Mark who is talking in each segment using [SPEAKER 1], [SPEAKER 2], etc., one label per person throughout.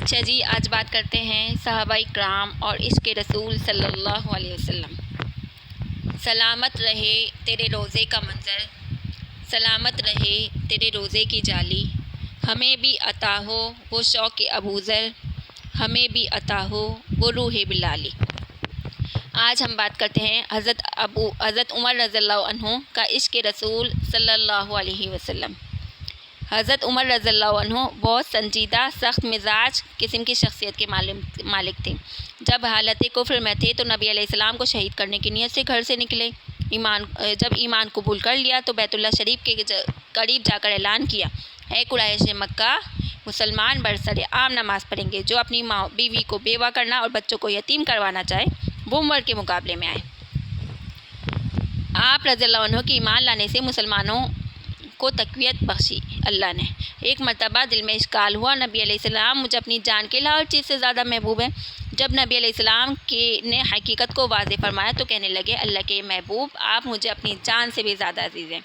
[SPEAKER 1] اچھا جی، آج بات کرتے ہیں صحابہ کرام اور عشق رسول صلی اللہ علیہ وسلم۔ سلامت رہے تیرے روزے کا منظر، سلامت رہے تیرے روزے کی جالی، ہمیں بھی عطا ہو وہ شوق ابوذر، ہمیں بھی عطا ہو وہ روح بلالی۔ آج ہم بات کرتے ہیں حضرت عمر رضی اللہ عنہ کا عشق رسول صلی اللہ علیہ وسلم۔ حضرت عمر رضی اللہ عنہ بہت سنجیدہ، سخت مزاج قسم کی شخصیت کے مالک تھے۔ جب حالت کفر میں تھے تو نبی علیہ السلام کو شہید کرنے کی نیت سے گھر سے نکلے۔ جب ایمان قبول کر لیا تو بیت اللہ شریف کے قریب جا کر اعلان کیا، اے قریش مکہ، مسلمان برسر عام نماز پڑھیں گے، جو اپنی ماں بیوی کو بیوہ کرنا اور بچوں کو یتیم کروانا چاہے وہ عمر کے مقابلے میں آئے۔ آپ رضی اللہ عنہ کی ایمان لانے سے مسلمانوں کو تقویت بخشی اللہ نے۔ ایک مرتبہ دل میں اشکال ہوا، نبی علیہ السلام مجھے اپنی جان کے علاوہ ہر چیز سے زیادہ محبوب ہیں۔ جب نبی علیہ السلام نے حقیقت کو واضح فرمایا تو کہنے لگے، اللہ کے محبوب، آپ مجھے اپنی جان سے بھی زیادہ عزیز ہیں۔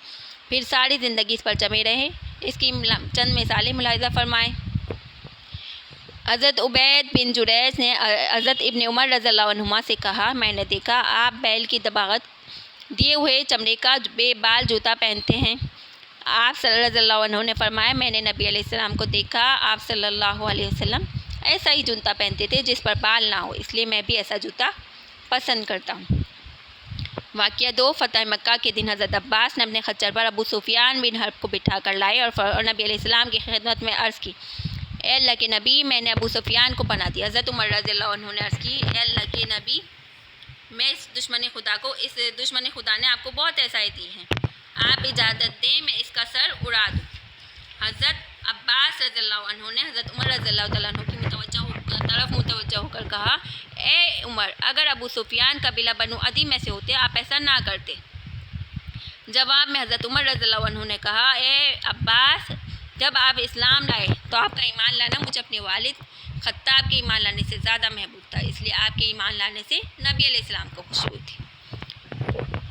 [SPEAKER 1] پھر ساری زندگی اس پر جمے رہے۔ اس کی چند مثالیں ملاحظہ فرمائیں۔ حضرت عبید بن جریج نے حضرت ابن عمر رضی اللہ عنہما سے کہا، میں نے دیکھا آپ بیل کی دباغت دیے ہوئے چمڑے کا بے بال جوتا پہنتے ہیں۔ آپ صلی اللہ عنہ نے فرمایا، میں نے نبی علیہ السلام کو دیکھا، آپ صلی اللہ علیہ وسلم ایسا ہی جوتا پہنتے تھے جس پر بال نہ ہو، اس لیے میں بھی ایسا جوتا پسند کرتا ہوں۔ واقعہ 2، فتح مکہ کے دن حضرت عباس نے اپنے خچر پر ابو سفیان بن حرب کو بٹھا کر لائے اور نبی علیہ السلام کی خدمت میں عرض کی، اے اللہ کے نبی، میں نے ابو سفیان کو پناہ دی۔ حضرت عمر رضی اللہ عنہ نے عرض کی، اے اللہ کے نبی، اس دشمن خدا نے آپ کو بہت ایسائی دی ہیں، آپ اجازت دیں میں اس کا سر اڑا دوں۔ حضرت عباس رضی اللہ عنہ نے حضرت عمر رضی اللہ تعالیٰ عنہ کی طرف متوجہ ہو کر کہا، اے عمر، اگر ابو سفیان قبیلہ بنو عدی میں سے ہوتے آپ ایسا نہ کرتے۔ جواب میں حضرت عمر رضی اللہ عنہ نے کہا، اے عباس، جب آپ اسلام لائے تو آپ کا ایمان لانا مجھے اپنے والد خطاب کے ایمان لانے سے زیادہ محبوب تھا، اس لیے آپ کے ایمان لانے سے نبی علیہ السلام کو خوشی ہوئی تھی۔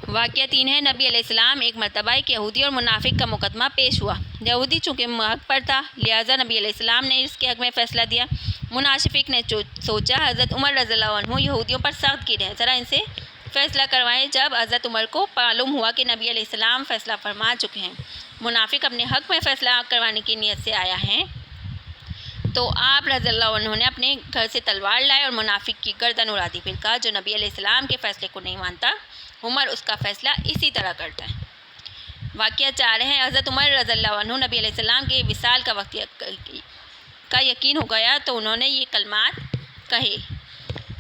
[SPEAKER 1] واقعہ 3 ہے، نبی علیہ السلام ایک مرتبہ ایک یہودی اور منافق کا مقدمہ پیش ہوا۔ یہودی چونکہ حق پر تھا لہٰذا نبی علیہ السلام نے اس کے حق میں فیصلہ دیا۔ منافق نے سوچا حضرت عمر رضی اللہ عنہ یہودیوں پر سخت گرے ہیں، ذرا ان سے فیصلہ کروائیں۔ جب حضرت عمر کو معلوم ہوا کہ نبی علیہ السلام فیصلہ فرما چکے ہیں، منافق اپنے حق میں فیصلہ کروانے کی نیت سے آیا ہے، تو آپ رضی اللہ عنہ نے اپنے گھر سے تلوار لائے اور منافق کی گردن اڑا دی۔ پھر کہا، جو نبی علیہ السلام کے فیصلے کو نہیں مانتا، عمر اس کا فیصلہ اسی طرح کرتا ہے۔ واقعہ 4 ہے، حضرت عمر رضی اللہ عنہ نبی علیہ السلام کے وصال کا وقت کا یقین ہو گیا تو انہوں نے یہ کلمات کہے،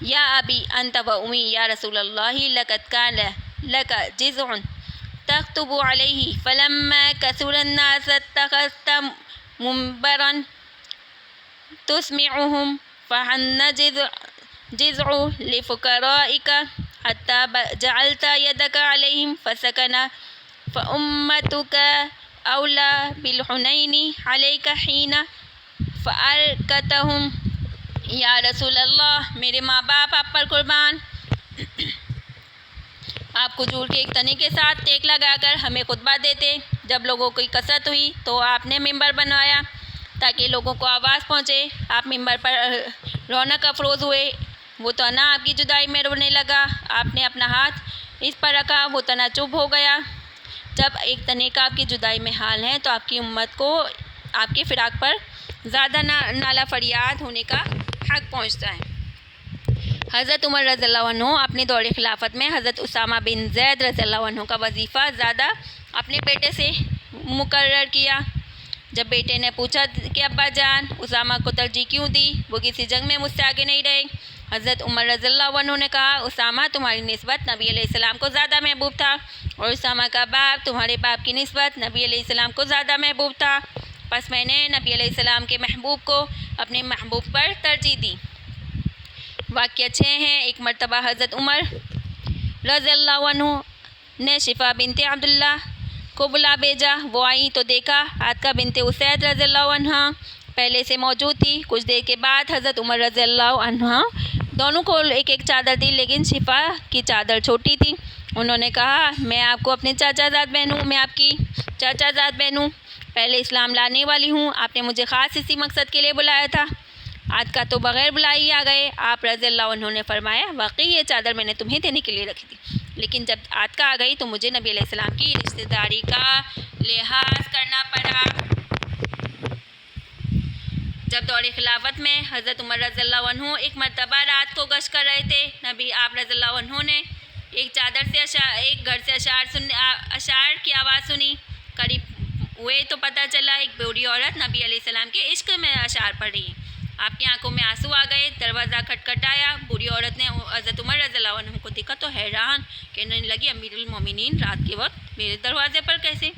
[SPEAKER 1] یا ابی انت و امی یا رسول اللہ لقد کان لک جزع تخطب علیہ فلما کثر الناس اتخذت منبرا تسمعهم فحن جزع لفقرائک حتى جعلت يدك عليهم فسكن فأمتك أولى بالحنين عليك حين فأركتهم۔ یا رسول اللہ، میرے ماں باپ آپ پر قربان، آپ کھجور کے ایک تنے کے ساتھ ٹیک لگا کر ہمیں خطبہ دیتے۔ جب لوگوں کی کثرت ہوئی تو آپ نے ممبر بنوایا تاکہ لوگوں کو آواز پہنچے۔ آپ ممبر پر رونق افروز ہوئے، وہ تنا آپ کی جدائی میں رونے لگا، آپ نے اپنا ہاتھ اس پر رکھا، وہ تنا چپ ہو گیا۔ جب ایک تنے کا آپ کی جدائی میں حال ہے تو آپ کی امت کو آپ کے فراق پر زیادہ نالہ فریاد ہونے کا حق پہنچتا ہے۔ حضرت عمر رضی اللہ عنہ اپنے دور خلافت میں حضرت اسامہ بن زید رضی اللہ عنہ کا وظیفہ زیادہ اپنے بیٹے سے مقرر کیا۔ جب بیٹے نے پوچھا کہ ابا جان، اسامہ کو ترجیح کیوں دی، وہ کسی جنگ میں مجھ سے آگے نہیں رہے؟ حضرت عمر رضی اللہ عنہ نے کہا، اسامہ تمہاری نسبت نبی علیہ السلام کو زیادہ محبوب تھا، اور اسامہ کا باپ تمہارے باپ کی نسبت نبی علیہ السلام کو زیادہ محبوب تھا، پس میں نے نبی علیہ السلام کے محبوب کو اپنے محبوب پر ترجیح دی۔ واقعہ 6 ہے، ایک مرتبہ حضرت عمر رضی اللہ عنہ نے شفا بنت عبداللہ کو بلا بھیجا۔ وہ آئی تو دیکھا عاتکہ بنت اسید رضی اللہ عنہ پہلے سے موجود تھی۔ کچھ دیر کے بعد حضرت عمر رضی اللہ عنہ دونوں کو ایک ایک چادر دی، لیکن شفا کی چادر چھوٹی تھی۔ انہوں نے کہا، میں آپ کو اپنے چاچا زاد بہن ہوں، میں آپ کی چاچا زاد بہن ہوں، پہلے اسلام لانے والی ہوں، آپ نے مجھے خاص اسی مقصد کے لیے بلایا تھا۔ آج کا تو بغیر بلائے ہی آ گئے۔ آپ رضی اللہ عنہ نے فرمایا واقعی یہ چادر میں نے تمہیں دینے کے لیے رکھی تھی، لیکن جب آج کا آ گئی تو مجھے نبی علیہ السلام کی رشتہ داری کا لحاظ کرنا پڑا۔ جب دور خلافت میں حضرت عمر رضی اللہ عنہ ایک مرتبہ رات کو گشت کر رہے تھے، نبی آپ رضی اللہ عنہ نے ایک گھر سے اشعار کی آواز سنی۔ قریب ہوئے تو پتہ چلا ایک بوڑھی عورت نبی علیہ السلام کے عشق میں اشعار پڑھ رہی ہے۔ آپ کی آنکھوں میں آنسو آ گئے۔ دروازہ کھٹکھٹایا۔ بوڑھی عورت نے حضرت عمر رضی اللہ عنہ کو دیکھا تو حیران کہنے لگی امیر المومنین رات کے وقت میرے دروازے پر کیسے؟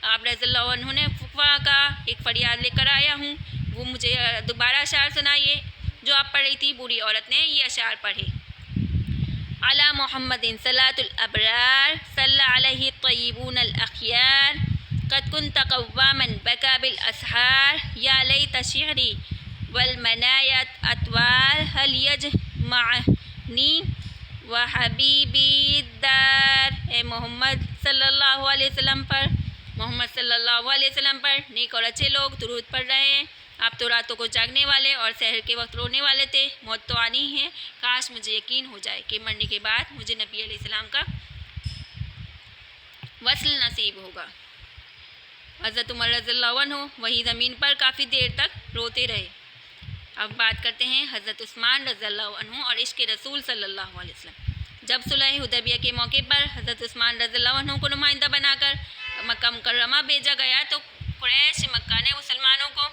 [SPEAKER 1] آپ رضی اللہ عنہ نے کہا ایک فریاد لے کر آیا ہوں، وہ مجھے دوبارہ اشعار سنائیے جو آپ پڑھ رہی تھی۔ بوڑھی عورت نے یہ اشعار پڑھے: علی محمد صلاۃ الابرار صلی علیہ الطیبون الاخیار قد کنت قواما بکا بالاسحار یا لیت شعری والمنایت اطوال هل یجمعنی وحبیبی الدار۔ اے محمد صلی اللہ علیہ وسلم پر نیک اور اچھے لوگ درود پڑھ رہے ہیں۔ آپ تو راتوں کو جاگنے والے اور سحر کے وقت رونے والے تھے۔ موت تو آنی ہے، کاش مجھے یقین ہو جائے کہ مرنے کے بعد مجھے نبی علیہ السلام کا وصل نصیب ہوگا۔ حضرت عمر رضی اللہ عنہ وہی زمین پر کافی دیر تک روتے رہے۔ اب بات کرتے ہیں حضرت عثمان رضی اللہ عنہ اور عشق رسول صلی اللہ علیہ وسلم۔ جب صلح حدیبیہ کے موقع پر حضرت عثمان رضی اللہ عنہ کو نمائندہ بنا کر مکہ مکرمہ بھیجا گیا تو قریش مکہ نے مسلمانوں کو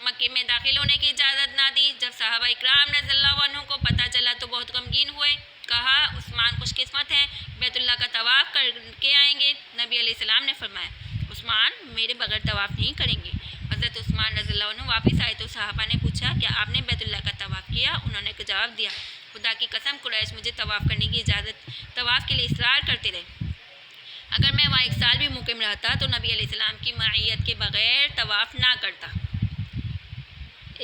[SPEAKER 1] مکے میں داخل ہونے کی اجازت نہ دی۔ جب صحابہ اکرام رضی اللہ عنہ کو پتہ چلا تو بہت غمگین ہوئے۔ کہا عثمان خوش قسمت ہیں، بیت اللہ کا طواف کر کے آئیں گے۔ نبی علیہ السلام نے فرمایا عثمان میرے بغیر طواف نہیں کریں گے۔ حضرت عثمان رضی اللہ عنہ واپس آئے تو صحابہ نے پوچھا کیا آپ نے بیت اللہ کا طواف کیا؟ انہوں نے جواب دیا خدا کی قسم قریش مجھے طواف کرنے کی طواف کے لیے اصرار کرتے رہے۔ اگر میں وہاں ایک سال بھی مقیم رہتا تو نبی علیہ السلام کی معیت کے بغیر طواف نہ کرتا۔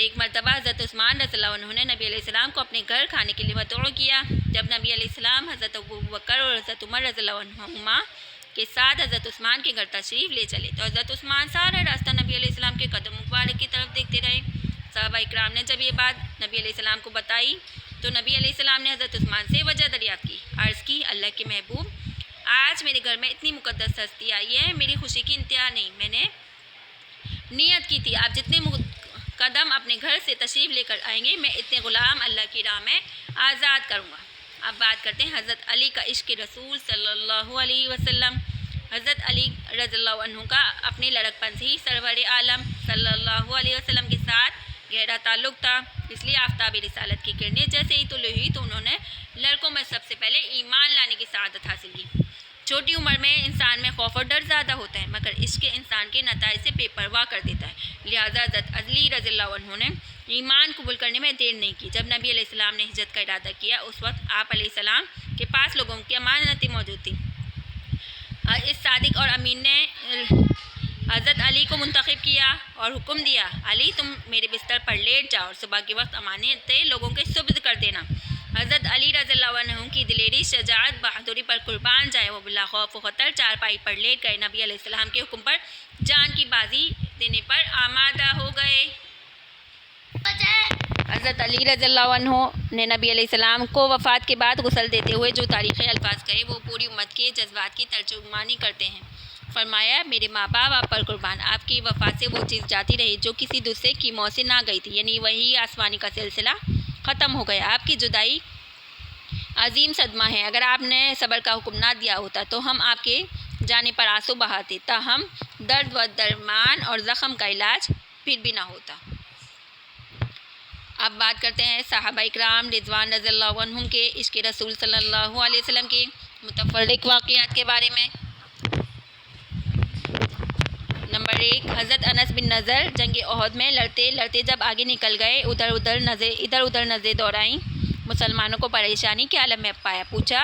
[SPEAKER 1] ایک مرتبہ حضرت عثمان رضی اللہ عنہ نے نبی علیہ السلام کو اپنے گھر کھانے کے لیے مدعو کیا۔ جب نبی علیہ السلام حضرت ابوبکر اور حضرت عمر رضی اللہ عنہما کے ساتھ حضرت عثمان کے گھر تشریف لے چلے تو حضرت عثمان سارا راستہ نبی علیہ السلام کے قدم مبارک کی طرف دیکھتے رہے۔ صحابہ اکرام نے جب یہ بات نبی علیہ السلام کو بتائی تو نبی علیہ السلام نے حضرت عثمان سے وجہ دریافت کی۔ عرض کی اللہ کے محبوب آج میرے گھر میں اتنی مقدس ہستی آئی ہے، میری خوشی کی انتہا نہیں۔ میں نے نیت کی تھی آپ جتنے قدم اپنے گھر سے تشریف لے کر آئیں گے میں اتنے غلام اللہ کی راہ میں آزاد کروں گا۔ اب بات کرتے ہیں حضرت علی کا عشق رسول صلی اللہ علیہ وسلم۔ حضرت علی رضی اللہ عنہ کا اپنے لڑکپن سے ہی سرور عالم صلی اللہ علیہ وسلم کے ساتھ گہرا تعلق تھا، اس لیے آفتاب رسالت کی کرنیں جیسے ہی طلوع ہوئی تو انہوں نے لڑکوں میں سب سے پہلے ایمان لانے کی سعادت حاصل کی۔ چھوٹی عمر میں انسان میں خوف اور ڈر زیادہ ہوتا ہے مگر عشق انسان کے نتائج سے بے پرواہ کر دیتا ہے، لہٰذا حضرت علی رضی اللہ عنہ نے ایمان قبول کرنے میں دیر نہیں کی۔ جب نبی علیہ السلام نے ہجرت کا ارادہ کیا اس وقت آپ علیہ السلام کے پاس لوگوں کی امانتیں موجود تھیں۔ اس صادق اور امین نے حضرت علی کو منتخب کیا اور حکم دیا علی تم میرے بستر پر لیٹ جاؤ اور صبح کے وقت امانتیں لوگوں کے سپرد کر دینا۔ حضرت علی رضی اللہ عنہ کی دلیری، شجاعت، بہادری پر قربان جائے وہ بلا خوف و خطر چارپائی پر لیٹ گئے، نبی علیہ السلام کے حکم پر جان کی بازی دینے پر آمادہ ہو گئے۔ حضرت علی رضی اللہ عنہ نے نبی علیہ السلام کو وفات کے بعد غسل دیتے ہوئے جو تاریخی الفاظ کہے وہ پوری امت کے جذبات کی ترجمانی کرتے ہیں۔ فرمایا میرے ماں باپ آپ پر قربان، آپ کی وفات سے وہ چیز جاتی رہی جو کسی دوسرے کی موت سے نہ گئی تھی، یعنی وہی آسمانی کا سلسلہ ختم ہو گیا۔ آپ کی جدائی عظیم صدمہ ہے، اگر آپ نے صبر کا حکم نہ دیا ہوتا تو ہم آپ کے جانے پر آنسو بہاتے، تاہم درد و درمان اور زخم کا علاج پھر بھی نہ ہوتا۔ اب بات کرتے ہیں صحابہ اکرام رضوان رضی اللہ عنہم کے عشق رسول صلی اللہ علیہ وسلم کے متفرق واقعات کے بارے میں۔ نمبر 1، حضرت انس بن نضر جنگ احد میں لڑتے لڑتے جب آگے نکل گئے ادھر ادھر نظریں دورائیں، مسلمانوں کو پریشانی کے عالم میں پایا، پوچھا،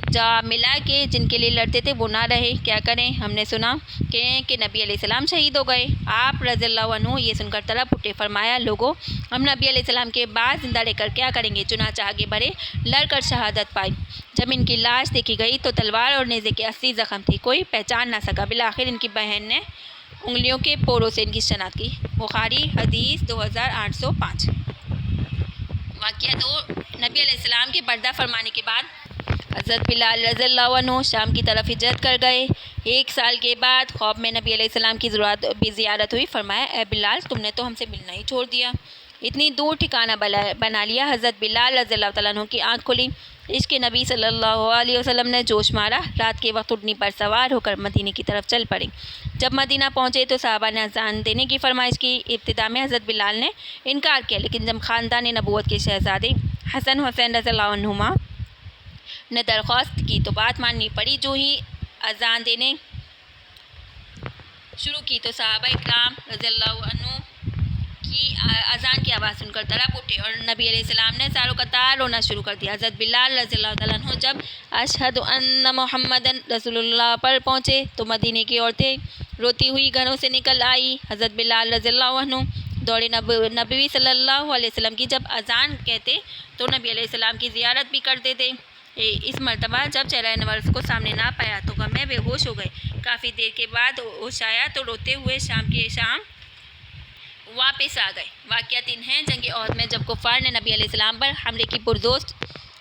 [SPEAKER 1] جواب ملا کہ جن کے لیے لڑتے تھے وہ نہ رہے، کیا کریں؟ ہم نے سنا کہ نبی علیہ السلام شہید ہو گئے۔ آپ رضی اللہ عنہ یہ سن کر تڑپ اٹھے، فرمایا لوگوں ہم نبی علیہ السلام کے بعد زندہ رہ کر کیا کریں گے؟ چنانچہ آگے بڑھے، لڑ کر شہادت پائی۔ جب ان کی لاش دیکھی گئی تو تلوار اور نیزے کے 80 زخم تھے، کوئی پہچان نہ سکا، بالآخر ان کی بہن نے انگلیوں کے پوروں سے ان کی شناخت کی۔ بخاری حدیث 2805۔ واقعہ 2 نبی علیہ السلام کے پردہ فرمانے کے بعد حضرت بلال رضی اللہ عنہ شام کی طرف ہجرت کر گئے۔ 1 سال کے بعد خواب میں نبی علیہ السلام کی زیارت ہوئی۔ فرمایا اے بلال تم نے تو ہم سے ملنا ہی چھوڑ دیا، اتنی دور ٹھکانہ بنا لیا۔ حضرت بلال رضی اللہ تعالیٰ عنہ کی آنکھ کھلی، عشق نبی صلی اللہ علیہ وسلم نے جوش مارا، رات کے وقت اٹھنی پر سوار ہو کر مدینے کی طرف چل پڑے۔ جب مدینہ پہنچے تو صحابہ نے اذان دینے کی فرمائش کی۔ ابتدا میں حضرت بلال نے انکار کیا، لیکن جب خاندان نبوت کے شہزادے حسن حسین رضی اللہ عنہما نے درخواست کی تو بات ماننی پڑی۔ جو ہی اذان دینے شروع کی تو صحابہ اکرام رضی اللہ عنہ کی اذان کی آواز سن کر تڑپ اٹھے اور نبی علیہ السلام نے ساروں قطار رونا شروع کر دیا۔ حضرت بلال رضی اللہ تعالیٰ عنہ جب اشہد ان محمدن رسول اللہ پر پہنچے تو مدینے کی عورتیں روتی ہوئی گھروں سے نکل آئی۔ حضرت بلال رضی اللہ عنہ دور نبوی صلی اللہ علیہ وسلم کی جب اذان کہتے تو نبی علیہ السلام کی زیارت بھی کرتے تھے۔ اس مرتبہ جب چہرہ انور کو سامنے نہ پایا تو غم میں بے ہوش ہو گئے۔ کافی دیر کے بعد ہوش آیا تو روتے ہوئے شام واپس آ گئے۔ واقعہ 3 ہے جنگ احد میں جب کفار نے نبی علیہ السلام پر حملے کی پرزور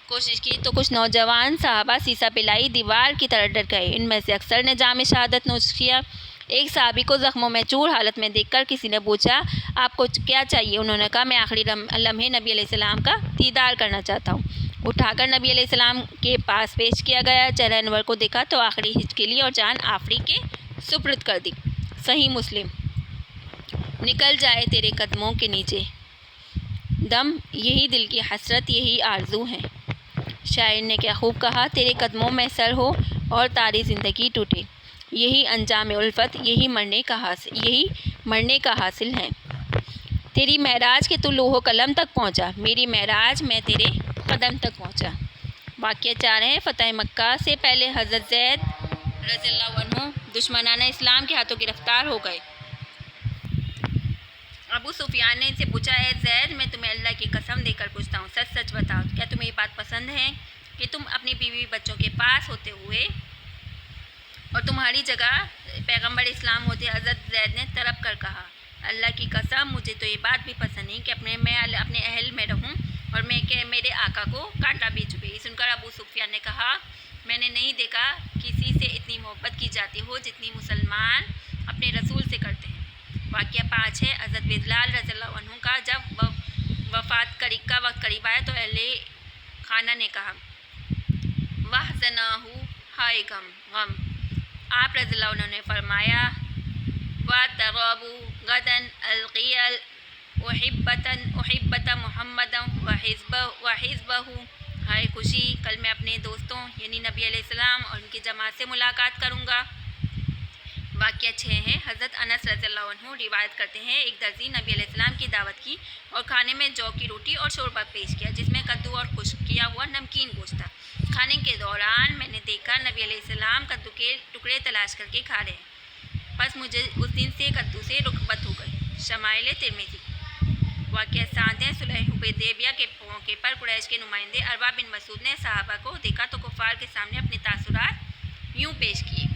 [SPEAKER 1] کوشش کی تو کچھ نوجوان صحابہ سیسا پلائی دیوار کی طرف ڈر گئے۔ ان میں سے اکثر نے جام شہادت نوش کیا۔ ایک صحابی کو زخموں میں چور حالت میں دیکھ کر کسی نے پوچھا آپ کو کیا چاہیے؟ انہوں نے کہا میں آخری لمحے نبی علیہ السلام کا دیدار کرنا چاہتا ہوں۔ اٹھا کر نبی علیہ السلام کے پاس پیش کیا گیا، چہرہ انور کو دیکھا تو آخری ہچکلی اور جان آفری کے سپرد کر دی۔ صحیح مسلم۔ نکل جائے تیرے قدموں کے نیچے دم، یہی دل کی حسرت یہی آرزو ہے۔ شاعر نے کیا خوب کہا، تیرے قدموں میں سر ہو اور تاری زندگی ٹوٹے، یہی انجام الفت، یہی مرنے کا حاصل ہے۔ تیری معراج کے تو لوح و قلم تک پہنچا، میری معراج میں تیرے قدم تک پہنچا۔ واقعہ 4 ہے فتح مکہ سے پہلے حضرت زید رضی اللہ عنہ دشمنان اسلام کے ہاتھوں گرفتار ہو گئے۔ ابو سفیان نے ان سے پوچھا اے زید میں تمہیں اللہ کی قسم دے کر پوچھتا ہوں، سچ سچ بتاؤ کیا تمہیں یہ بات پسند ہے کہ تم اپنی بیوی بچوں کے پاس ہوتے ہوئے اور تمہاری جگہ پیغمبر اسلام ہوتے؟ حضرت زید نے تڑپ کر کہا اللہ کی قسم مجھے تو یہ بات بھی پسند نہیں کہ میں اپنے اہل میں رہوں اور میرے آقا کو کانٹا بھی چبھے۔ یہ سن کر ابو سفیان نے کہا میں نے نہیں دیکھا کسی سے اتنی محبت کی جاتی ہو جتنی مسلمان اپنے رسول سے کرتے ہیں۔ واقعہ 5 ہے حضرت بلال رضی اللہ عنہ کا جب وفات کا وقت قریب آیا تو اہل خانہ نے کہا وَحْزَنَاهُ ہائے غم۔ آپ رضی اللہ عنہ نے فرمایا وَتَرَابُوا غَدًا الْقِيَ احبت محمد وحزبہ، ہائے خوشی کل میں اپنے دوستوں یعنی نبی علیہ السلام اور ان کی جماعت سے ملاقات کروں گا۔ واقعہ 6 ہے حضرت انس رضی اللہ عنہ روایت کرتے ہیں ایک درزی نبی علیہ السلام کی دعوت کی اور کھانے میں جو کی روٹی اور شوربہ پیش کیا جس میں کدو اور خشک کیا ہوا نمکین گوشت تھا۔ کھانے کے دوران میں نے دیکھا نبی علیہ السلام کدو کے ٹکڑے تلاش کر کے کھا رہے ہیں، بس مجھے اس دن سے کدو سے رغبت ہو گئی۔ شمائل ترمذی۔ واقعہ 7 ہے صلح حدیبیہ کے موقع پر قریش کے نمائندے عروہ بن مسعود نے صحابہ کو دیکھا تو کفار کے سامنے اپنے تاثرات یوں پیش کیے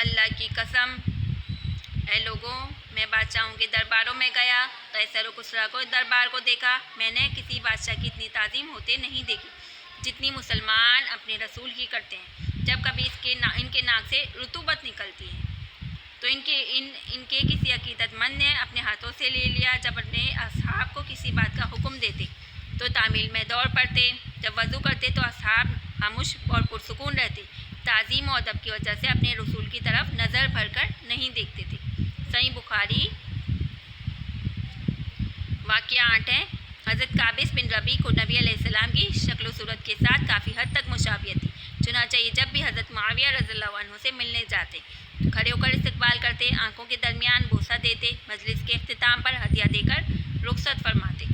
[SPEAKER 1] اللہ کی قسم اے لوگوں میں بادشاہوں کے درباروں میں گیا، قیصر و کسریٰ کو دربار کو دیکھا، میں نے کسی بادشاہ کی اتنی تعظیم ہوتے نہیں دیکھی جتنی مسلمان اپنے رسول کی کرتے ہیں۔ جب کبھی ان کے ناک سے رطوبت نکلتی ہے تو ان کے کسی عقیدت مند نے اپنے ہاتھوں سے لے لیا، جب اپنے اصحاب کو کسی بات کا حکم دیتے تو تعمیل میں دوڑ پڑتے، جب وضو کرتے تو اصحاب خاموش اور پرسکون رہتے، تعظیم و ادب کی وجہ سے اپنے رسول کی طرف نظر بھر کر نہیں دیکھتے تھے۔ صحیح بخاری۔ واقعہ 8 ہے حضرت قابس بن ربیع کو نبی علیہ السلام کی شکل و صورت کے ساتھ کافی حد تک مشابہت تھی، چنانچہ یہ جب بھی حضرت معاویہ رضی اللہ عنہ سے ملنے جاتے کھڑے ہو کر استقبال کرتے، آنکھوں کے درمیان بوسہ دیتے، مجلس کے اختتام پر ہدیہ دے کر رخصت فرماتے۔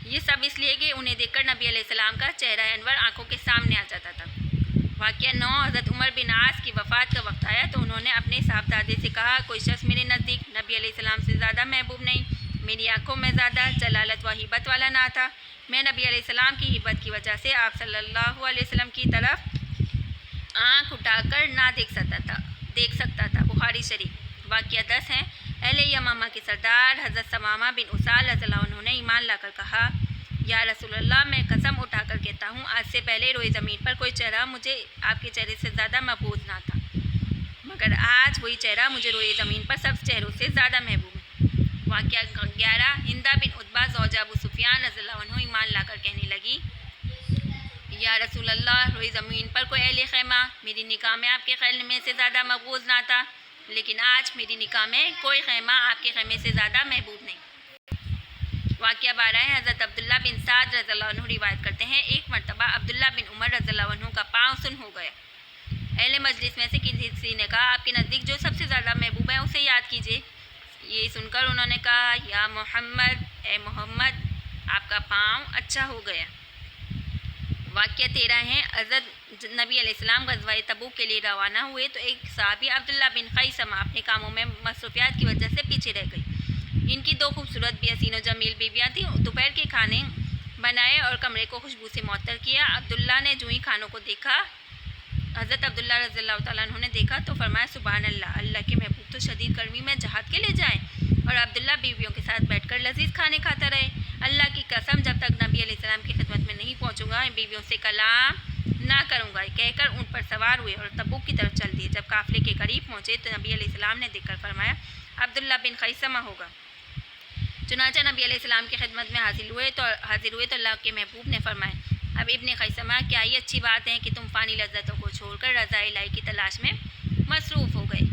[SPEAKER 1] یہ سب اس لیے کہ انہیں دیکھ کر نبی علیہ السلام کا چہرہ انور آنکھوں کے سامنے آ جاتا تھا۔ واقعہ 9 حضرت عمر بن عاص کی وفات کا وقت آیا تو انہوں نے اپنے صاحبزادے سے کہا کوئی شخص میرے نزدیک نبی علیہ السلام سے زیادہ محبوب نہیں، میری آنکھوں میں زیادہ جلالت و ہیبت والا نہ تھا، میں نبی علیہ السلام کی ہیبت کی وجہ سے آپ صلی اللہ علیہ وسلم کی طرف آنکھ اٹھا کر نہ دیکھ سکتا تھا۔ بخاری شریف۔ واقعہ 10 ہے اہل یمامہ کے سردار حضرت ثمامہ بن اسال رضی اللہ عنہ نے ایمان لا کر کہا یا رسول اللہ میں قسم اٹھا کر کہتا ہوں آج سے پہلے روئے زمین پر کوئی چہرہ مجھے آپ کے چہرے سے زیادہ محبوب نہ تھا، مگر آج وہی چہرہ مجھے روئے زمین پر سب چہروں سے زیادہ محبوب ہے۔ واقعہ 11 ہندہ بن عتبہ زوجہ ابو سفیان رضی اللہ عنہ ایمان لا کر کہنے لگی یا رسول اللہ روئے زمین پر کوئی اہل خیمہ میری نکاح میں آپ کے خیمے سے زیادہ مقبوض نہ تھا، لیکن آج میری نکاح میں کوئی خیمہ آپ کے خیمے سے زیادہ محبوب نہیں۔ واقعہ 12 ہے، حضرت عبداللہ بن سعد رضی اللہ عنہ روایت کرتے ہیں ایک مرتبہ عبداللہ بن عمر رضی اللہ عنہ کا پاؤں سن ہو گیا۔ اہل مجلس میں سے کسی نے کہا آپ کے نزدیک جو سب سے زیادہ محبوب ہے اسے یاد کیجیے۔ یہ سن کر انہوں نے کہا یا محمد، اے محمد آپ کا پاؤں اچھا ہو گیا۔ واقعہ 13 ہے، حضرت نبی علیہ السلام غزوہ تبوک کے لیے روانہ ہوئے تو ایک صحابی عبداللہ بن خیثمہ اپنے کاموں میں مصروفیات کی وجہ سے پیچھے رہ گئی۔ ان کی 2 خوبصورت بھی حسین و جمیل بیویاں تھیں۔ دوپہر کے کھانے بنائے اور کمرے کو خوشبو سے معطر کیا۔ عبداللہ نے جو ہی کھانوں کو دیکھا، حضرت عبداللہ رضی اللہ تعالیٰ عنہ نے دیکھا تو فرمایا سبحان اللہ، اللہ کے محبوب تو شدید گرمی میں جہاد کے لیے جائیں اور عبداللہ بیویوں کے ساتھ بیٹھ کر لذیذ کھانے کھاتا رہے۔ اللہ کی قسم جب تک نبی علیہ السلام کی خدمت میں نہیں پہنچوں گا ان بیویوں سے کلام نہ کروں گا، کہہ کر اونٹ پر سوار ہوئے اور تبوک کی طرف چل دیے۔ جب قافلے کے قریب پہنچے تو نبی علیہ السلام نے دیکھ کر فرمایا عبداللہ بن خیثمہ ہوگا۔ چنانچہ نبی علیہ السلام کی خدمت میں حاضر ہوئے تو اللہ کے محبوب نے فرمایا اب ابن خیثمہ کیا یہ اچھی بات ہے کہ تم فانی لذتوں کو چھوڑ کر رضا الہی کی تلاش میں مصروف ہو گئے۔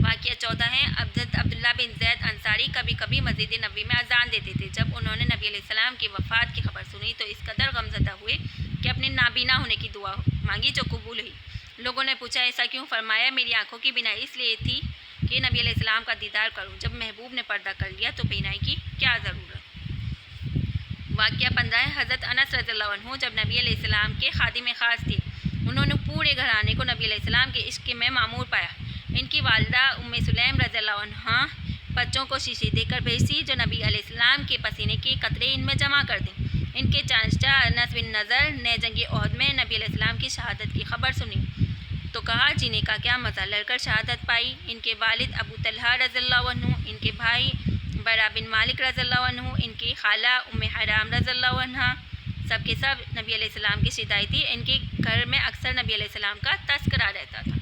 [SPEAKER 1] واقعہ 14 ہے، عبداللہ بن زید انصاری کبھی کبھی مسجد نبوی میں اذان دیتے تھے۔ جب انہوں نے نبی علیہ السلام کی وفات کی خبر سنی تو اس قدر غمزدہ ہوئے کہ اپنے نابینا ہونے کی دعا مانگی جو قبول ہوئی۔ لوگوں نے پوچھا ایسا کیوں؟ فرمایا میری آنکھوں کی بینائی اس لیے تھی کہ نبی علیہ السلام کا دیدار کروں، جب محبوب نے پردہ کر لیا تو بینائی کی کیا ضرورت۔ واقعہ 15 ہے، حضرت انس رضی اللہ عنہ جب نبی علیہ السلام کے خادم خاص تھے، انہوں نے پورے گھرانے کو نبی علیہ السلام کے عشق میں معمور پایا۔ ان کی والدہ ام سلیم رضی اللہ عنہ بچوں کو شیشے دے کر بھیجتی جو نبی علیہ السلام کے پسینے کے قطرے ان میں جمع کر دیں۔ ان کے چاچا انس بن نضر نے جنگ احد میں نبی علیہ السلام کی شہادت کی خبر سنی تو کہا جینے کا کیا مزہ، لڑ کر شہادت پائی۔ ان کے والد ابو طلحہ رضی اللہ عنہ، ان کے بھائی برا بن مالک رضی اللہ عنہ، ان کی خالہ ام حرام رضی اللہ عنہ، سب کے سب نبی علیہ السلام کی شیدائی تھی۔ ان کے گھر میں اکثر نبی علیہ السلام کا تذکرہ رہتا تھا۔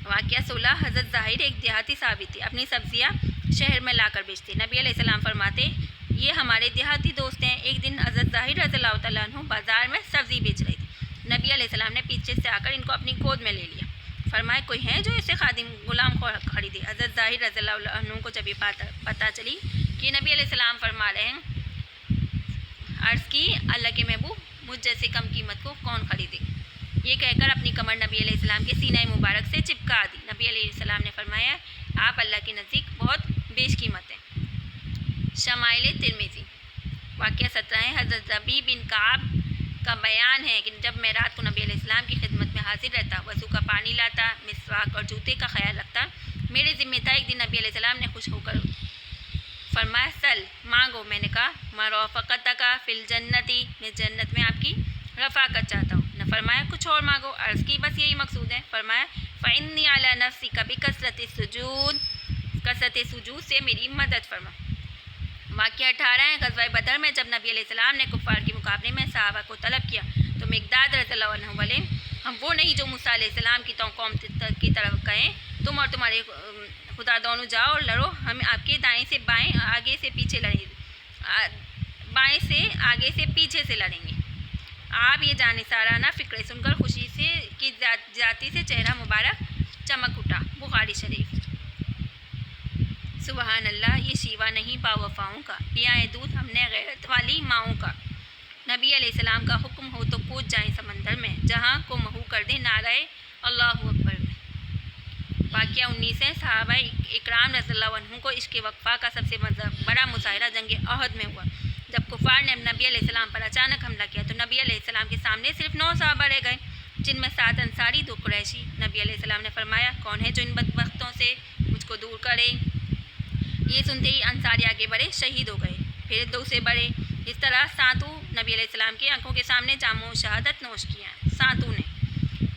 [SPEAKER 1] واقعہ 16، حضرت ظاہر ایک دیہاتی صحابی تھے، اپنی سبزیاں شہر میں لا کر بیچتے۔ نبی علیہ السلام فرماتے یہ ہمارے دیہاتی دوست ہیں۔ ایک دن حضرت ظاہر رضی اللہ تعالیٰ عنہ بازار میں سبزی بیچ رہے تھے۔ نبی علیہ السلام نے پیچھے سے آ کر ان کو اپنی گود میں لے لیا۔ فرمایا کوئی ہے جو اسے خادم غلام خریدے؟ حضرت ظاہر رضی اللہ عنہ کو جب یہ پتہ چلی کہ نبی علیہ السلام فرما رہے ہیں، عرض کی اللہ کے محبوب مجھ جیسے کم قیمت کو کون خریدے؟ یہ کہہ کر اپنی کمر نبی علیہ السلام کے سینہ مبارک سے چپکا دی۔ نبی علیہ السلام نے فرمایا آپ اللہ کے نزدیک بہت بیش قیمت ہیں۔ شمائل ترمذی۔ واقعہ 17 ہے، حضرت ربیع بن کعب کا بیان ہے کہ جب میں رات کو نبی علیہ السلام کی خدمت میں حاضر رہتا، وضو کا پانی لاتا، مسواک اور جوتے کا خیال رکھتا، میرے ذمہ تھا۔ ایک دن نبی علیہ السلام نے خوش ہو کر فرمایا سل مانگو۔ میں نے کہا مرافقتک فی الجنتی، میں جنت میں آپ کی رفاقت چاہتا ہوں۔ نہ فرمایا کچھ اور مانگو۔ عرض کی بس یہی مقصود ہے۔ فرمایا فإنی علی نفسی بکثرت السجود، کثرت سجود سے میری مدد فرما۔ واقعہ 18 ہے، غزوہ بدر میں جب نبی علیہ السلام نے کفار کے مقابلے میں صحابہ کو طلب کیا تو مقداد رضی اللہ عنہ والے ہم وہ نہیں جو موسیٰ علیہ السلام کی قوم کی طرف کہیں تم اور تمہارے خدا دونوں جاؤ اور لڑو، ہم آپ کے دائیں سے بائیں آگے سے پیچھے لڑیں گے، بائیں سے آگے سے پیچھے سے لڑیں گے۔ آپ یہ جانثارانہ فکریں سن کر خوشی سے کی جاتی سے چہرہ مبارک چمک اٹھا۔ بخاری شریف۔ سبحان اللہ، یہ شیوا نہیں با وفاؤں کا، پیائے دودھ ہم نے غیرت والی ماؤں کا۔ نبی علیہ السلام کا حکم ہو تو کود جائیں سمندر میں، جہاں کو محو کر دیں نعرہ اللہ اکبر میں۔ واقعہ 19 ہے، صحابہ اکرام رضی اللہ عنہ کو عشق وقفہ کا سب سے بڑا مظاہرہ جنگ احد میں ہوا۔ جب کفار نے نبی علیہ السلام پر اچانک حملہ کیا تو نبی علیہ السلام کے سامنے صرف 9 صحابہ رہ گئے، جن میں 7 انصاری 2 قریشی۔ نبی علیہ السلام نے فرمایا کون ہے جو ان بدبختوں سے مجھ کو دور کرے؟ یہ سنتے ہی انصاری آگے بڑھے، شہید ہو گئے، پھر 2 سے بڑھے۔ اس طرح ساتوں نبی علیہ السلام کی آنکھوں کے سامنے جام و شہادت نوش کیا۔ ساتوں نے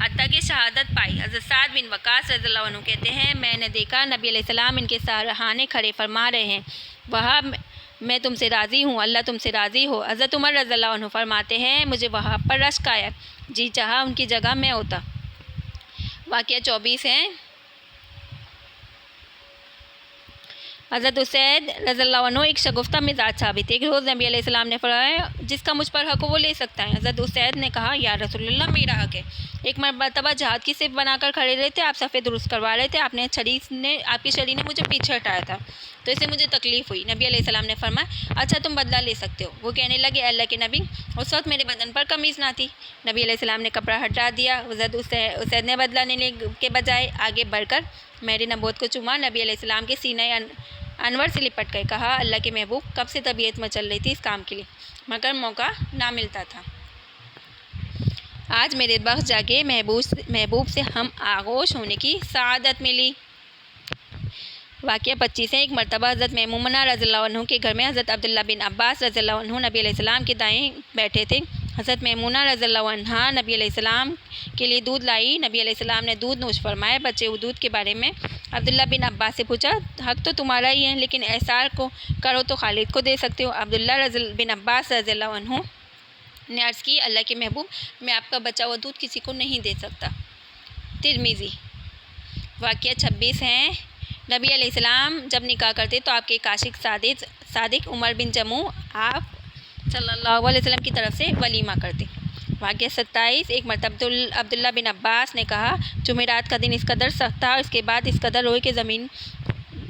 [SPEAKER 1] حتیٰ کہ شہادت پائی۔ حضرت سعد بن وقاص رضی اللہ عنہ کہتے ہیں میں نے دیکھا نبی علیہ السلام ان کے سرہانے کھڑے فرما رہے ہیں وہاں میں تم سے راضی ہوں، اللہ تم سے راضی ہو۔ حضرت عمر رضی اللہ عنہ فرماتے ہیں مجھے وہاں پر رشک آیا، جی چاہا ان کی جگہ میں ہوتا۔ واقعہ 24 ہے۔ حضرت اسید رضی اللہ عنہ ایک شگفتہ مزاج صحابی تھے۔ ایک روز نبی علیہ السلام نے فرمایا جس کا مجھ پر حق ہو وہ لے سکتا ہے۔ حضرت اسید نے کہا یا رسول اللہ میرا حق ہے۔ ایک مرتبہ جہاد کی صف بنا کر کھڑے رہے تھے، آپ صفیں درست کروا رہے تھے، آپ کی چھڑی نے مجھے پیچھے ہٹایا تھا تو اسے مجھے تکلیف ہوئی۔ نبی علیہ السلام نے فرمایا اچھا تم بدلہ لے سکتے ہو۔ وہ کہنے لگے اللہ کے نبی اس وقت میرے بدن پر قمیض نہ تھی۔ نبی علیہ السلام نے کپڑا ہٹا دیا۔ حضرت اسید نے بدلہ لینے کے بجائے آگے بڑھ کر میری نبوت کو چوما، نبی علیہ السلام کے سینہ انور سے لپٹ گئے، کہا اللہ کے محبوب کب سے طبیعت میں چل رہی تھی اس کام کے لیے مگر موقع نہ ملتا تھا، آج میرے بخت جاگے محبوب سے ہم آغوش ہونے کی سعادت ملی۔ واقعہ 25 ہے۔ ایک مرتبہ حضرت میمونہ رضی اللہ عنہ کے گھر میں حضرت عبداللہ بن عباس رضی اللہ عنہ نبی علیہ السلام کے دائیں بیٹھے تھے۔ حضرت میمونہ رضی اللہ عنہا نبی علیہ السلام کے لیے دودھ لائی، نبی علیہ السلام نے دودھ نوش فرمایا۔ بچے ہوئے دودھ کے بارے میں عبداللہ بن عباس سے پوچھا حق تو تمہارا ہی ہے لیکن احسار کو کرو تو خالد کو دے سکتے ہو۔ عبداللہ بن عباس رضی اللہ عنہ نے عرض کی اللہ کے محبوب میں آپ کا بچا ہوا دودھ کسی کو نہیں دے سکتا۔ ترمذی۔ واقعہ 26 ہے۔ نبی علیہ السلام جب نکاح کرتے تو آپ کے عاشق صادق عمر بن جموع آپ صلی اللہ علیہ وسلم کی طرف سے ولیمہ کرتے۔ واقعہ 27۔ ایک مرتبہ عبداللہ بن عباس نے کہا جمعرات کا دن اس قدر سخت تھا اور اس کے بعد اس قدر روئے کہ زمین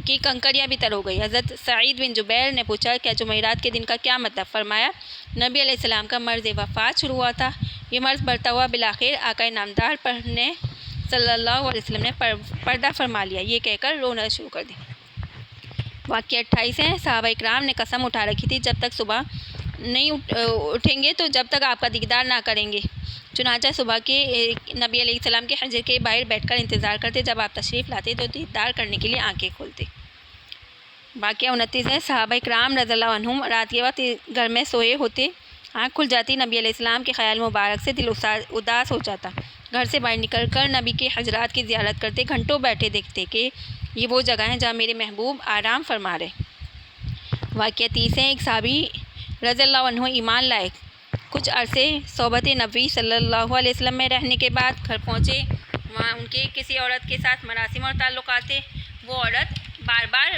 [SPEAKER 1] کی کنکریاں بھی تر ہو گئی۔ حضرت سعید بن جبیر نے پوچھا کیا جمعرات کے دن کا کیا مطلب؟ فرمایا نبی علیہ السلام کا مرض وفات شروع ہوا تھا، یہ مرض بڑھتا ہوا بالآخر آقا نامدار پر نے صلی اللہ علیہ وسلم نے پردہ فرما لیا، یہ کہہ کر رونا شروع کر دیا۔ واقعہ 28 ہے۔ صحابہ اکرام نے قسم اٹھا رکھی تھی جب تک صبح نہیں اٹھیں گے تو جب تک آپ کا دیدار نہ کریں گے، چنانچہ صبح کے نبی علیہ السلام کے حجر کے باہر بیٹھ کر انتظار کرتے، جب آپ تشریف لاتے تو دیدار کرنے کے لیے آنکھیں کھولتے۔ واقعہ 29 ہے۔ صحابہ اکرام رضی اللہ عنہم رات کے وقت گھر میں سوئے ہوتے، آنکھ کھل جاتی، نبی علیہ السلام کے خیال مبارک سے دل اداس ہو جاتا، گھر سے باہر نکل کر نبی کے حجرات کی زیارت کرتے، گھنٹوں بیٹھے دیکھتے کہ یہ وہ جگہ ہیں جہاں میرے محبوب آرام فرما رہے۔ واقعہ 30 ہے۔ ایک صحابی رضی اللہ عنہ ایمان لائے، کچھ عرصے صحبت نبی صلی اللہ علیہ وسلم میں رہنے کے بعد گھر پہنچے، وہاں ان کے کسی عورت کے ساتھ مراسم اور تعلقات تھے، وہ عورت بار بار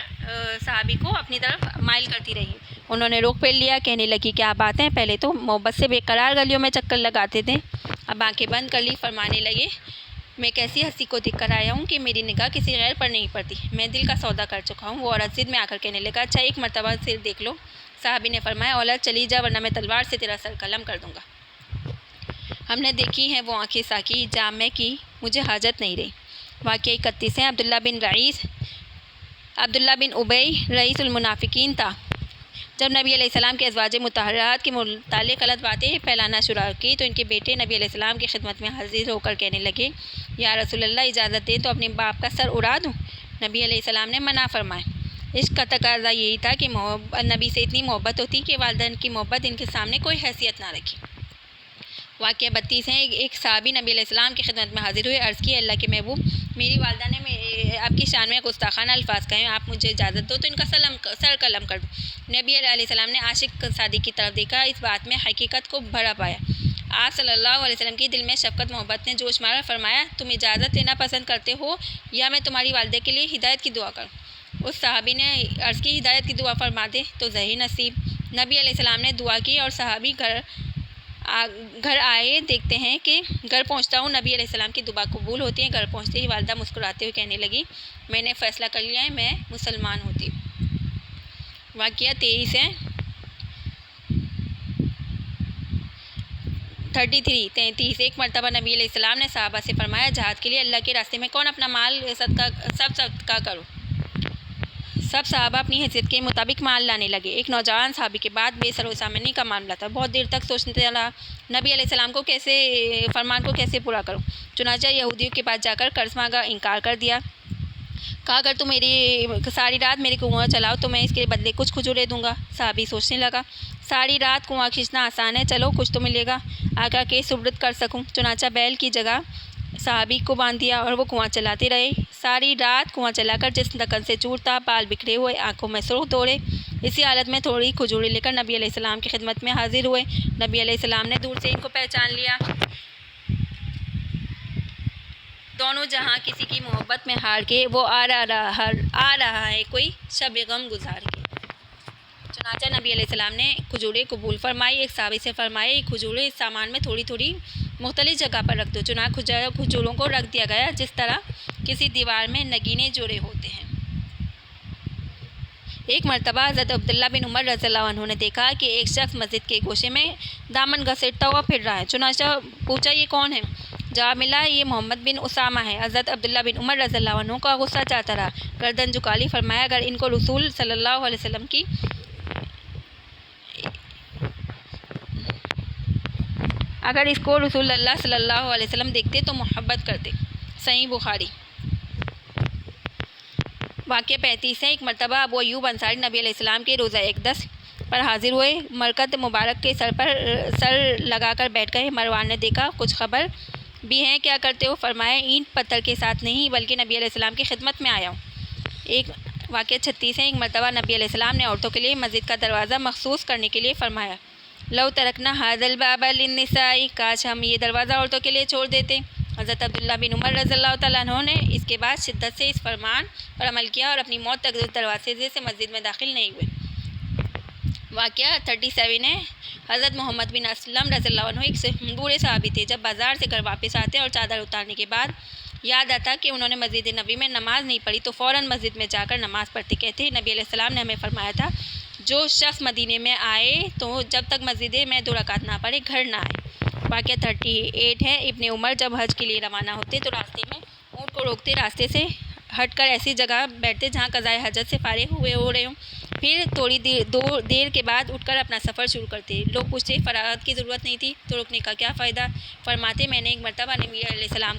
[SPEAKER 1] صحابی کو اپنی طرف مائل کرتی رہی، انہوں نے رخ پھیر لیا، کہنے لگی کیا بات ہے، پہلے تو محبت سے بے قرار گلیوں میں چکر لگاتے تھے، اب آنکھیں بند کر لی، فرمانے لگے میں کیسی ہستی کو دیکھ کر آیا ہوں کہ میری نگاہ کسی غیر پر نہیں پڑتی، میں دل کا سودا کر چکا ہوں۔ وہ عورت ضد میں آ کر کہنے لگا اچھا ایک مرتبہ صرف دیکھ لو۔ صحابی نے فرمایا اولاد چلی جا ورنہ میں تلوار سے تیرا سر قلم کر دوں گا۔ ہم نے دیکھی ہیں وہ آنکھیں ساکی جام کی، مجھے حاجت نہیں رہی۔ واقعہ 31 ہے۔ عبداللہ بن ابی رئیس المنافقین تھا، جب نبی علیہ السلام کے ازواج مطہرات کے متعلق غلط باتیں پھیلانا شروع کی تو ان کے بیٹے نبی علیہ السلام کی خدمت میں حاضر ہو کر کہنے لگے یا رسول اللہ اجازت دیں تو اپنے باپ کا سر اڑا دوں؟ نبی علیہ السلام نے منع فرمایا۔ عشق کا تقاضا یہی تھا کہ نبی سے اتنی محبت ہوتی کہ والدین کی محبت ان کے سامنے کوئی حیثیت نہ رکھی۔ واقعہ 32 ہے۔ ایک صحابی نبی علیہ السلام کی خدمت میں حاضر ہوئے، عرض کی اللہ کے محبوب میری والدہ نے آپ کی شان میں گستاخانہ الفاظ کہے، آپ مجھے اجازت دو تو ان کا سر قلم کر دوں۔ نبی علیہ السلام نے عاشق صادق کی طرف دیکھا، اس بات میں حقیقت کو بھرا پایا، آپ صلی اللہ علیہ وسلم کی دل میں شفقت محبت نے جوش مارا، فرمایا تم اجازت لینا پسند کرتے ہو یا میں تمہاری والدہ کے لیے ہدایت کی دعا کروں؟ اس صحابی نے عرض کی ہدایت کی دعا فرما دے تو ظہیر نصیب۔ نبی علیہ السلام نے دعا کی اور صحابی گھر آئے، دیکھتے ہیں کہ گھر پہنچتا ہوں نبی علیہ السلام کی دعا قبول ہوتی ہے۔ گھر پہنچتے ہی والدہ مسکراتے ہوئے کہنے لگی میں نے فیصلہ کر لیا ہے، میں مسلمان ہوتی ہوں۔ واقعہ 23 ہے۔ 33 ایک مرتبہ نبی علیہ السلام نے صحابہ سے فرمایا جہاد کے لیے اللہ کے راستے میں کون اپنا مال صدقہ کرو؟ سب صحابہ اپنی حیثیت کے مطابق مال لانے لگے۔ ایک نوجوان صحابی کے بعد بے سر و سامانی کا معاملہ تھا، بہت دیر تک سوچتے رہا نبی علیہ السلام کو فرمان کو کیسے پورا کروں، چنانچہ یہودیوں کے پاس جا کر قرض مانگا، انکار کر دیا، کہا اگر تم میری ساری رات میرے کنواں چلاؤ تو میں اس کے بدلے کچھ کھجوریں دوں گا۔ صحابی سوچنے لگا ساری رات کنواں کھینچنا آسان ہے، چلو کچھ تو ملے گا، آقا کے سپرد کر سکوں، چنانچہ بیل کی جگہ صحابی کو باندھ دیا اور وہ کنواں چلاتے رہے۔ ساری رات کنواں چلا کر جسم تکن سے چور تھا، بال بکھرے ہوئے، آنکھوں میں سرخ دوڑے۔ اسی حالت میں تھوڑی کھجوریں لے کر نبی علیہ السلام کی خدمت میں حاضر ہوئے۔ نبی علیہ السلام نے دور سے ان کو پہچان لیا۔ دونوں جہاں کسی کی محبت میں ہار کے وہ آ رہا ہے کوئی شب غم گزار کے۔ چنانچہ نبی علیہ السلام نے کھجوریں قبول فرمائی۔ ایک صحابی سے فرمایا، یہ کھجوریں اس سامان میں تھوڑی تھوڑی مختلف جگہ پر رکھ دو۔ چنانچہ کھجوروں کو رکھ دیا گیا جس طرح کسی دیوار میں نگینے جوڑے ہوتے ہیں۔ ایک مرتبہ حضرت عبداللہ بن عمر رضی اللہ عنہ نے دیکھا کہ ایک شخص مسجد کے گوشے میں دامن گھسیٹتا ہوا پھر رہا ہے۔ چنانچہ پوچھا، یہ کون ہے؟ جواب ملا، یہ محمد بن اسامہ ہے۔ حضرت عبداللہ بن عمر رضی اللہ عنہ کا غصہ چڑھتا رہا، گردن جھکا لی، فرمایا، اگر ان کو رسول صلی اللہ علیہ وسلم کی اگر اس کو رسول اللہ صلی اللہ علیہ وسلم دیکھتے تو محبت کرتے۔ صحیح بخاری۔ واقعہ 35 ہے۔ ایک مرتبہ ابو ایوب انصاری نبی علیہ السلام کے روزہ اقدس پر حاضر ہوئے، مرکز مبارک کے سر لگا کر بیٹھ گئے۔ مروان نے دیکھا، کچھ خبر بھی ہیں؟ کیا کرتے ہو؟ فرمایا، اینٹ پتھر کے ساتھ نہیں بلکہ نبی علیہ السلام کی خدمت میں آیا ہوں۔ ایک واقعہ 36 ہے۔ ایک مرتبہ نبی علیہ السلام نے عورتوں کے لیے مسجد کا دروازہ مخصوص کرنے کے لیے فرمایا، لو ترکنا ھذا الباب للنساء، کاش ہم یہ دروازہ عورتوں کے لیے چھوڑ دیتے۔ حضرت عبداللہ بن عمر رضی اللہ تعالیٰ عنہ نے اس کے بعد شدت سے اس فرمان پر عمل کیا اور اپنی موت تک اس دروازے سے مسجد میں داخل نہیں ہوئے۔ واقعہ 37 ہے۔ حضرت محمد بن اسلم رضی اللہ عنہ ایک بوڑھے صحابی تھے۔ جب بازار سے گھر واپس آتے اور چادر اتارنے کے بعد یاد آتا کہ انہوں نے مسجد نبی میں نماز نہیں پڑھی تو فوراً مسجد میں جا کر نماز پڑھتے۔ کہتے، نبی علیہ السلام نے ہمیں فرمایا تھا، جو شخص مدینے میں آئے تو جب تک مسجد میں 2 رکعت نہ پڑھے گھر نہ آئے۔ واقعہ 38 ہے۔ ابن عمر جب حج کے لیے روانہ ہوتے تو راستے میں اونٹ کو روکتے، راستے سے ہٹ کر ایسی جگہ بیٹھتے جہاں قضائے حاجت سے فارغ ہو رہے ہوں، پھر تھوڑی دیر کے بعد اٹھ کر اپنا سفر شروع کرتے۔ لوگ پوچھتے، فراغت کی ضرورت نہیں تھی تو رکنے کا کیا فائدہ؟ فرماتے، میں نے ایک مرتبہ نبی علیہ السلام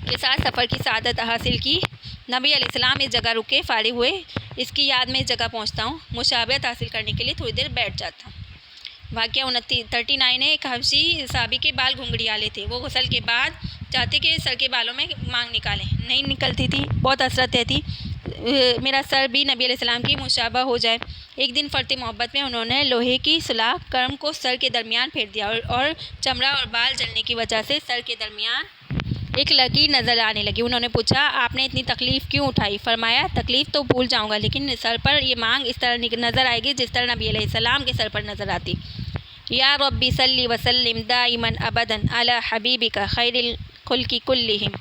[SPEAKER 1] کے ساتھ سفر کی سعادت حاصل کی۔ نبی علیہ السلام اس جگہ رکے، فارغ ہوئے، اس کی یاد میں اس جگہ پہنچتا ہوں، مشابہت حاصل کرنے کے لیے تھوڑی دیر بیٹھ جاتا ہوں۔ واقعہ 39 ہے۔ ایک حبشی صحابی کے بال گھنگھریالے تھے۔ وہ غسل کے بعد چاہتے کہ سر کے بالوں میں مانگ نکالیں، نہیں نکلتی تھی، بہت حسرت رہتی، میرا سر بھی نبی علیہ السلام کی مشابہ ہو جائے۔ ایک دن فرط محبت میں انہوں نے لوہے کی سلاخ کرم کو سر کے درمیان پھیر دیا اور چمڑا اور بال جلنے کی وجہ سے سر کے درمیان ایک لکیر نظر آنے لگی۔ انہوں نے پوچھا، آپ نے اتنی تکلیف کیوں اٹھائی؟ فرمایا، تکلیف تو بھول جاؤں گا لیکن سر پر یہ مانگ اس طرح نظر آئے گی جس طرح نبی علیہ السلام کے سر پر نظر آتی۔ یا ربی صلی وسلم دائما ابدا علی حبیبک خیر الخلق کلہم۔